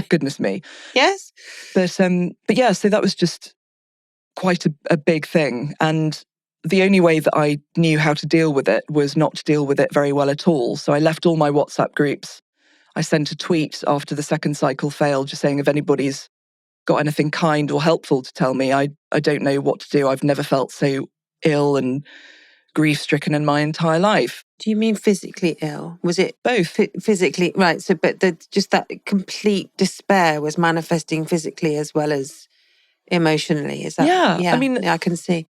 goodness me. Yes. But yeah, so that was just quite a big thing. And the only way that I knew how to deal with it was not to deal with it very well at all. So I left all my WhatsApp groups. I sent a tweet after the second cycle failed, just saying if anybody's got anything kind or helpful to tell me, I don't know what to do. I've never felt so ill and grief-stricken in my entire life. Do you mean physically ill? Was it Both? Physically, right? So, but just that complete despair was manifesting physically as well as emotionally. Is that? Yeah. Yeah. I can see.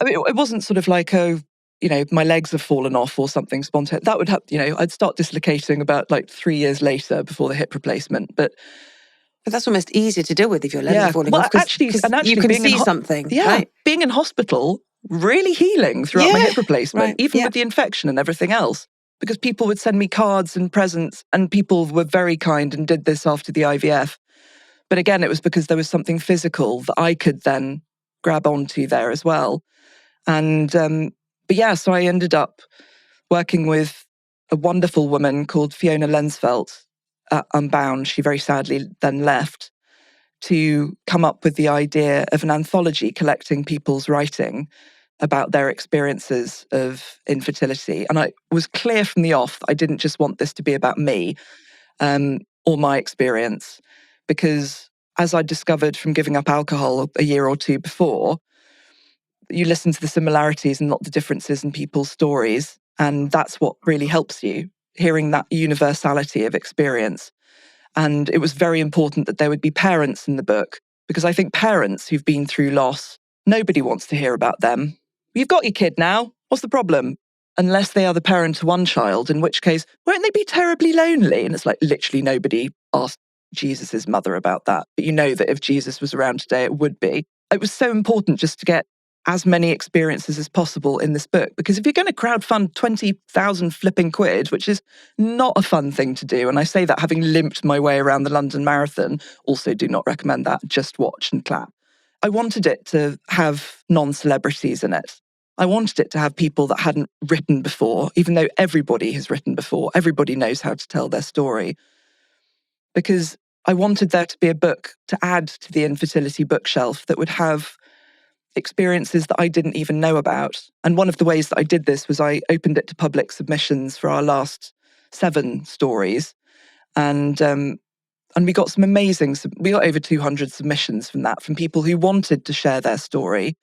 It wasn't sort of like, my legs have fallen off or something spontaneous. That would have, I'd start dislocating about like 3 years later before the hip replacement. But that's almost easier to deal with if your legs are falling off because you can being see something. Yeah, right? Being in hospital, really healing throughout my hip replacement, even with the infection and everything else. Because people would send me cards and presents, and people were very kind and did this after the IVF. But again, it was because there was something physical that I could then grab onto there as well. And so I ended up working with a wonderful woman called Fiona Lensfeld at Unbound. She very sadly then left, to come up with the idea of an anthology collecting people's writing about their experiences of infertility. And I was clear from the off that I didn't just want this to be about me or my experience, because as I discovered from giving up alcohol a year or two before, you listen to the similarities and not the differences in people's stories. And that's what really helps you, hearing that universality of experience. And it was very important that there would be parents in the book, because I think parents who've been through loss, nobody wants to hear about them. You've got your kid now. What's the problem? Unless they are the parent to one child, in which case, won't they be terribly lonely? And it's like literally nobody asked Jesus's mother about that. But you know that if Jesus was around today, it would be. It was so important just to get as many experiences as possible in this book, because if you're going to crowdfund 20,000 flipping quid, which is not a fun thing to do, and I say that having limped my way around the London Marathon, also do not recommend that, just watch and clap. I wanted it to have non-celebrities in it. I wanted it to have people that hadn't written before, even though everybody has written before. Everybody knows how to tell their story. Because I wanted there to be a book to add to the infertility bookshelf that would have experiences that I didn't even know about. And one of the ways that I did this was I opened it to public submissions for our last 7 stories. And we got some we got over 200 submissions from that, from people who wanted to share their story.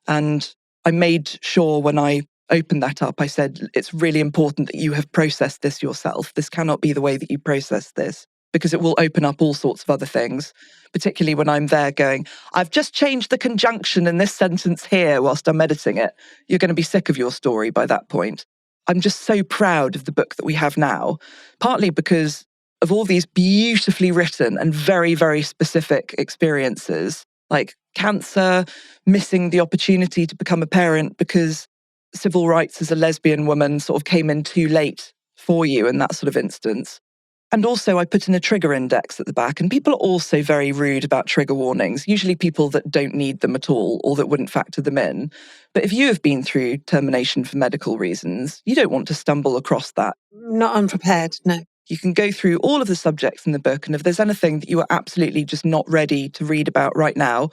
And I made sure when I opened that up, I said, it's really important that you have processed this yourself. This cannot be the way that you process this, because it will open up all sorts of other things, particularly when I'm there going, I've just changed the conjunction in this sentence here whilst I'm editing it. You're going to be sick of your story by that point. I'm just so proud of the book that we have now, partly because of all these beautifully written and very, very specific experiences, like cancer, missing the opportunity to become a parent because civil rights as a lesbian woman sort of came in too late for you in that sort of instance. And also I put in a trigger index at the back, and people are also very rude about trigger warnings, usually people that don't need them at all or that wouldn't factor them in. But if you have been through termination for medical reasons, you don't want to stumble across that. Not unprepared, no. You can go through all of the subjects in the book, and if there's anything that you are absolutely just not ready to read about right now,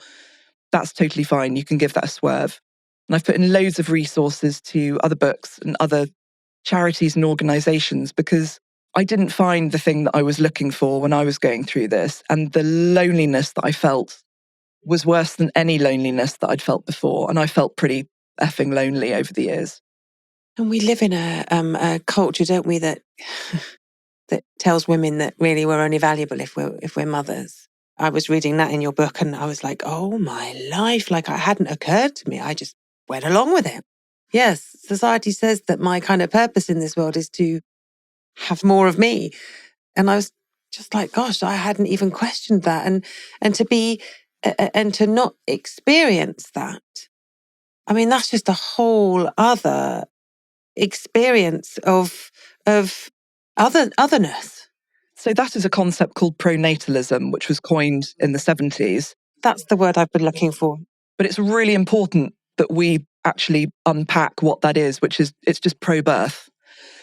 that's totally fine. You can give that a swerve. And I've put in loads of resources to other books and other charities and organisations, because I didn't find the thing that I was looking for when I was going through this. And the loneliness that I felt was worse than any loneliness that I'd felt before. And I felt pretty effing lonely over the years. And we live in a culture, don't we, that tells women that really we're only valuable if we're mothers. I was reading that in your book and I was like, oh my life, like it hadn't occurred to me. I just went along with it. Yes, society says that my kind of purpose in this world is to have more of me. And I was just like, gosh, I hadn't even questioned that. And to be, and to not experience that. I mean, that's just a whole other experience of otherness. So that is a concept called pronatalism, which was coined in the 70s. That's the word I've been looking for. But it's really important that we actually unpack what that is, which is, it's just pro-birth.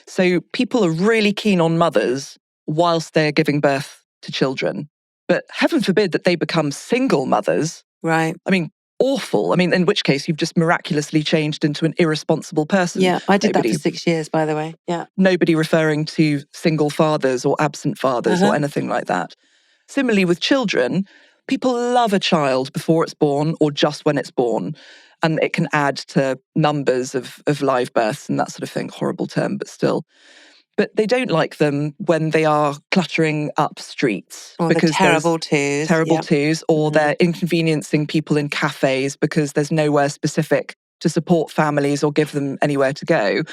So people are really keen on mothers whilst they're giving birth to children. But heaven forbid that they become single mothers. Right. I mean, awful. I mean, in which case you've just miraculously changed into an irresponsible person. Yeah, I did that for 6 years, by the way. Yeah. Nobody referring to single fathers or absent fathers or anything like that. Similarly with children, people love a child before it's born or just when it's born. And it can add to numbers of live births and that sort of thing. Horrible term, but still. But they don't like them when they are cluttering up streets. Or because the terrible there's twos. terrible Yep. twos, or they're inconveniencing people in cafes because there's nowhere specific to support families or give them anywhere to go.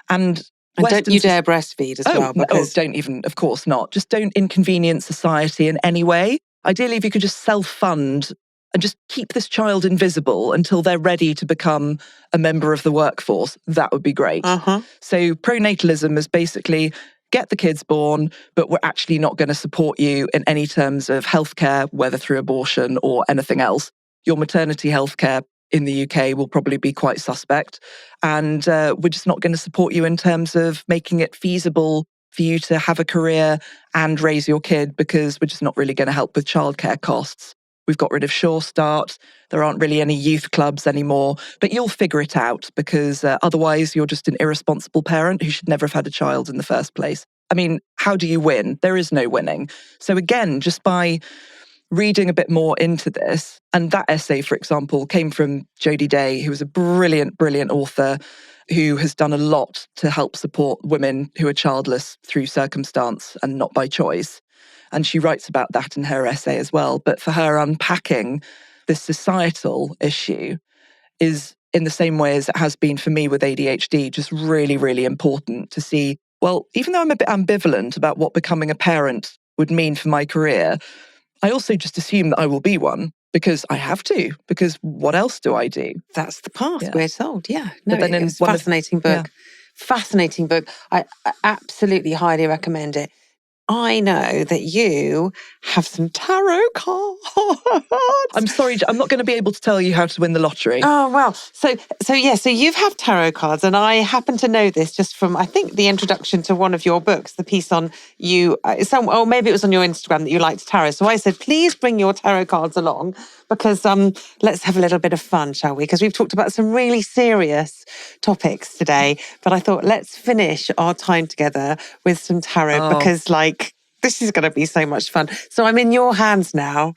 And don't you dare breastfeed as well. Because don't even, of course not. Just don't inconvenience society in any way. Ideally, if you could just self-fund and just keep this child invisible until they're ready to become a member of the workforce, that would be great. So pronatalism is basically get the kids born, but we're actually not going to support you in any terms of healthcare, whether through abortion or anything else. Your maternity healthcare in the UK will probably be quite suspect. And we're just not going to support you in terms of making it feasible for you to have a career and raise your kid, because we're just not really going to help with childcare costs. We've got rid of Sure Start. There aren't really any youth clubs anymore, but you'll figure it out, because otherwise you're just an irresponsible parent who should never have had a child in the first place. I mean, how do you win? There is no winning. So again, just by reading a bit more into this, and that essay, for example, came from Jodie Day, who is a brilliant, brilliant author who has done a lot to help support women who are childless through circumstance and not by choice. And she writes about that in her essay as well. But for her, unpacking this societal issue is, in the same way as it has been for me with ADHD, just really, really important to see, well, even though I'm a bit ambivalent about what becoming a parent would mean for my career, I also just assume that I will be one because I have to, because what else do I do? That's the path we're told, yeah. No, But then it's a fascinating book. Yeah. Fascinating book. I absolutely highly recommend it. I know that you have some tarot cards. I'm sorry, I'm not going to be able to tell you how to win the lottery. Oh, well. So you've had tarot cards, and I happen to know this just from, I think, the introduction to one of your books, the piece on you, or maybe it was on your Instagram that you liked tarot. So I said, please bring your tarot cards along, because let's have a little bit of fun, shall we? Because we've talked about some really serious topics today, but I thought let's finish our time together with some tarot, because this is going to be so much fun. So I'm in your hands now.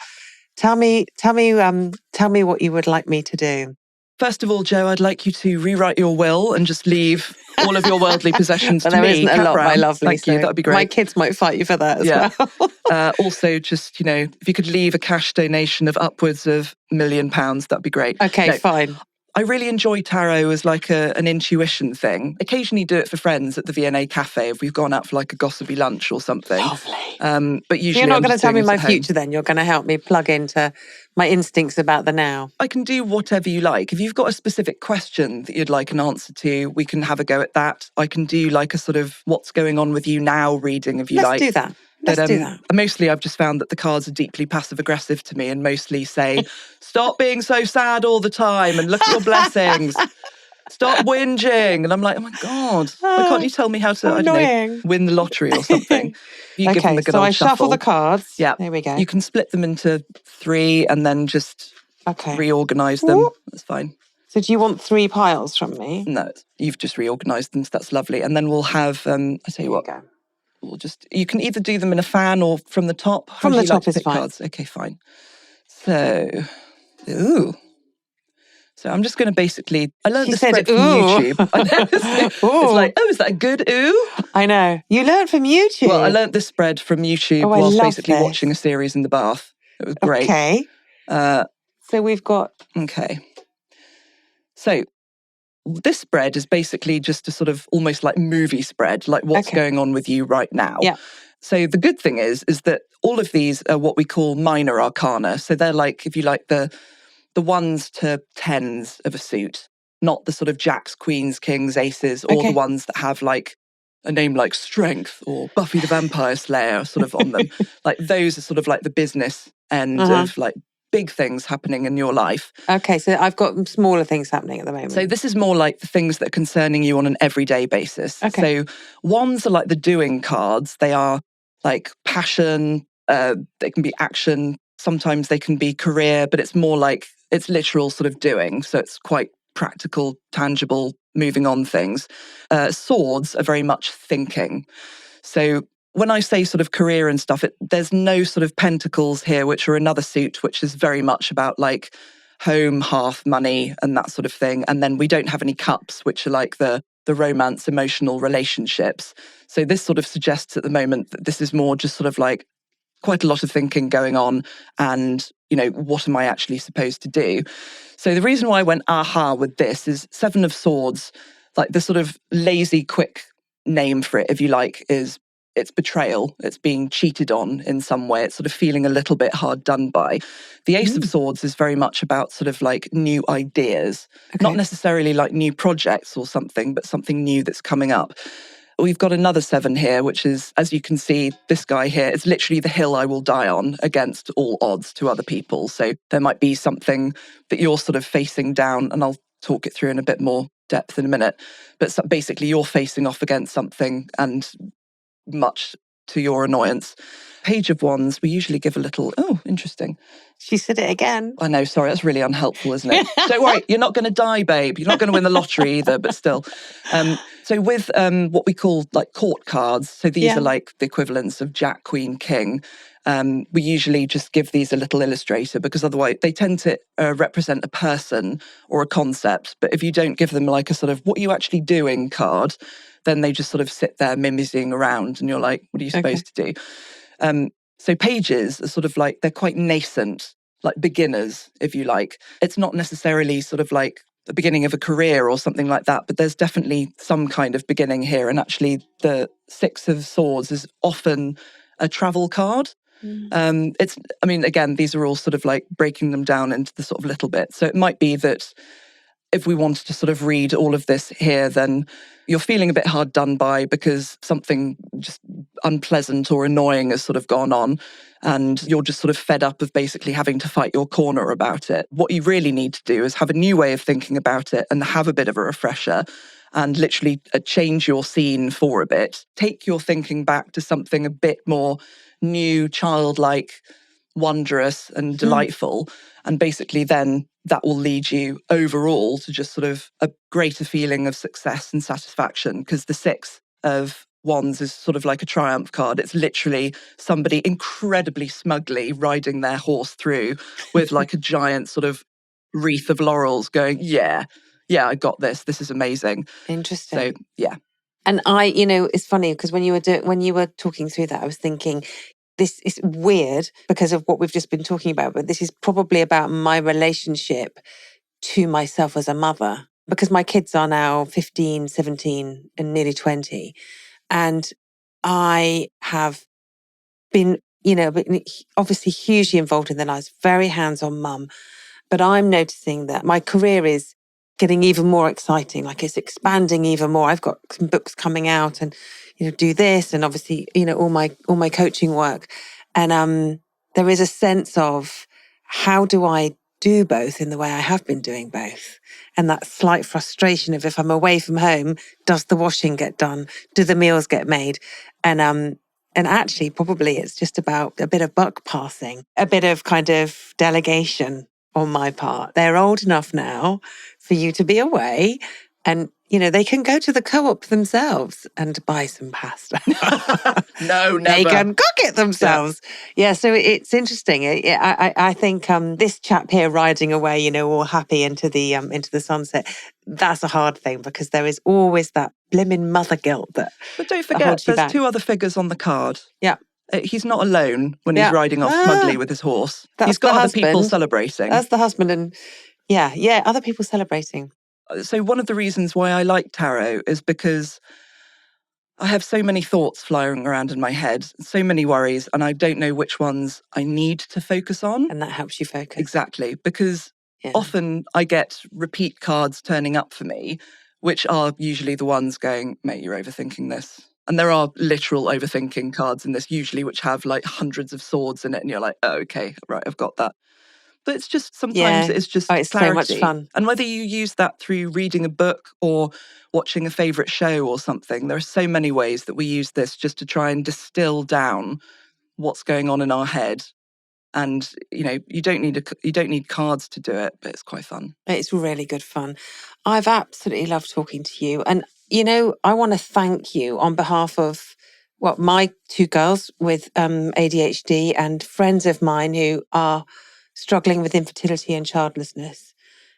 Tell me what you would like me to do. First of all, Jo, I'd like you to rewrite your will and just leave all of your worldly possessions to me. There isn't a lot, my lovely. Thank you, that'd be great. My kids might fight you for that as well. Also, just, if you could leave a cash donation of upwards of £1 million, that'd be great. Okay, fine. I really enjoy tarot as like an intuition thing. Occasionally do it for friends at the V&A cafe if we've gone out for like a gossipy lunch or something. Lovely. But usually you're not going to tell me my future then. You're going to help me plug into my instincts about the now. I can do whatever you like. If you've got a specific question that you'd like an answer to, we can have a go at that. I can do like a sort of what's going on with you now reading if you like. Let's do that. Let's do that. Mostly I've just found that the cards are deeply passive-aggressive to me and mostly say, stop being so sad all the time and look at your blessings. Stop whinging. And I'm like, oh my God, why can't you tell me how to, win the lottery or something? You give them the good old shuffle. So I shuffle the cards. Yeah. There we go. You can split them into 3 and then just reorganise them. That's fine. So do you want 3 piles from me? No, you've just reorganised them, so that's lovely. And then we'll have, I tell you what. You can either do them in a fan or from the top. From the top is fine. Cards? Okay, fine. So, So I'm just going to basically, I learned this spread from YouTube. I know, it's like, is that a good ooh? I know. You learned from YouTube? Well, I learned this spread from YouTube whilst basically watching a series in the bath. It was great. Okay. So we've got... Okay. So this spread is basically just a sort of almost like movie spread, like what's going on with you right now. Yeah. So the good thing is that all of these are what we call minor arcana. So they're like, if you like, the 1s to 10s of a suit, not the sort of jacks, queens, kings, aces, or the ones that have like a name like Strength or Buffy the Vampire Slayer sort of on them. Like those are sort of like the business end of like big things happening in your life. Okay, so I've got smaller things happening at the moment. So this is more like the things that are concerning you on an everyday basis. Okay. So 1s are like the doing cards. They are like passion, they can be action, sometimes they can be career, but it's more like, it's literal sort of doing. So it's quite practical, tangible, moving on things. Swords are very much thinking. So when I say sort of career and stuff, there's no sort of pentacles here, which are another suit, which is very much about like home, hearth, money, and that sort of thing. And then we don't have any cups, which are like the romance, emotional relationships. So this sort of suggests at the moment that this is more just sort of like quite a lot of thinking going on, and, what am I actually supposed to do? So the reason why I went aha with this is Seven of Swords, like the sort of lazy, quick name for it, if you like, is it's betrayal. It's being cheated on in some way. It's sort of feeling a little bit hard done by. The Ace of Swords is very much about sort of like new ideas, not necessarily like new projects or something, but something new that's coming up. We've got another 7 here, which is, as you can see, this guy here, it's literally the hill I will die on against all odds to other people. So there might be something that you're sort of facing down, and I'll talk it through in a bit more depth in a minute. But basically you're facing off against something, and much to your annoyance. Page of Wands, we usually give a little, oh, interesting. She said it again. I know, sorry, that's really unhelpful, isn't it? Don't worry, you're not going to die, babe. You're not going to win the lottery either, but still. So with what we call like court cards, so these are like the equivalents of Jack, Queen, King. We usually just give these a little illustrator, because otherwise they tend to represent a person or a concept. But if you don't give them like a sort of what are you actually doing card, then they just sort of sit there mimicking around, and you're like, what are you supposed to do? So pages are sort of like, they're quite nascent, like beginners, if you like. It's not necessarily sort of like the beginning of a career or something like that, but there's definitely some kind of beginning here. And actually the Six of Swords is often a travel card. Again, these are all sort of like breaking them down into the sort of little bit. So it might be that if we wanted to sort of read all of this here, then you're feeling a bit hard done by because something just unpleasant or annoying has sort of gone on, and you're just sort of fed up of basically having to fight your corner about it. What you really need to do is have a new way of thinking about it and have a bit of a refresher, and literally change your scene for a bit. Take your thinking back to something a bit more new, childlike, wondrous and delightful. And basically then that will lead you overall to just sort of a greater feeling of success and satisfaction, because the Six of Wands is sort of like a triumph card. It's literally somebody incredibly smugly riding their horse through with like a giant sort of wreath of laurels going, yeah, I got this. This is amazing. Interesting. So, yeah. And it's funny because when you were talking through that, I was thinking, this is weird because of what we've just been talking about, but this is probably about my relationship to myself as a mother, because my kids are now 15, 17 and nearly 20. And I have been, obviously hugely involved in their lives, very hands-on mum. But I'm noticing that my career is getting even more exciting, like it's expanding even more. I've got some books coming out and, do this, and obviously, all my coaching work. And there is a sense of, how do I do both in the way I have been doing both? And that slight frustration of, if I'm away from home, does the washing get done? Do the meals get made? And actually, probably it's just about a bit of buck passing, a bit of kind of delegation on my part. They're old enough now for you to be away, and they can go to the co-op themselves and buy some pasta. No, never. They can cook it themselves. Yeah, so it's interesting. I think this chap here riding away, all happy into the sunset, that's a hard thing, because there is always that blimmin' mother guilt that. But don't forget, there's back. 2 other figures on the card. Yeah. He's not alone when he's riding off smugly with his horse. He's got other people celebrating. That's the husband, and other people celebrating. So one of the reasons why I like tarot is because I have so many thoughts flying around in my head, so many worries, and I don't know which ones I need to focus on. And that helps you focus. Exactly, because often I get repeat cards turning up for me, which are usually the ones going, mate, you're overthinking this. And there are literal overthinking cards in this usually, which have like hundreds of swords in it, and you're like, oh, okay, right, I've got that. But it's just, sometimes it's just it's clarity. So much fun. And whether you use that through reading a book or watching a favourite show or something, there are so many ways that we use this just to try and distill down what's going on in our head. And, you don't need cards to do it, but it's quite fun. It's really good fun. I've absolutely loved talking to you. And, I want to thank you on behalf of, my 2 girls with ADHD and friends of mine who are struggling with infertility and childlessness.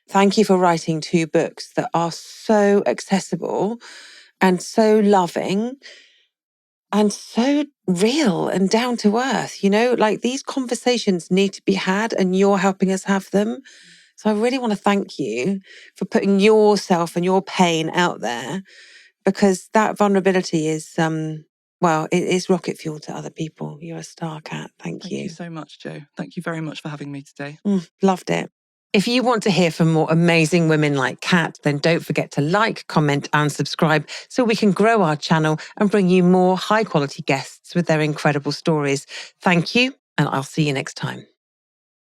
Thank you for writing 2 books that are so accessible and so loving and so real and down to earth. Like these conversations need to be had and you're helping us have them. So I really want to thank you for putting yourself and your pain out there, because that vulnerability is, it is rocket fuel to other people. You're a star, Kat. Thank you. Thank you so much, Jo. Thank you very much for having me today. Loved it. If you want to hear from more amazing women like Kat, then don't forget to like, comment and subscribe so we can grow our channel and bring you more high quality guests with their incredible stories. Thank you, and I'll see you next time.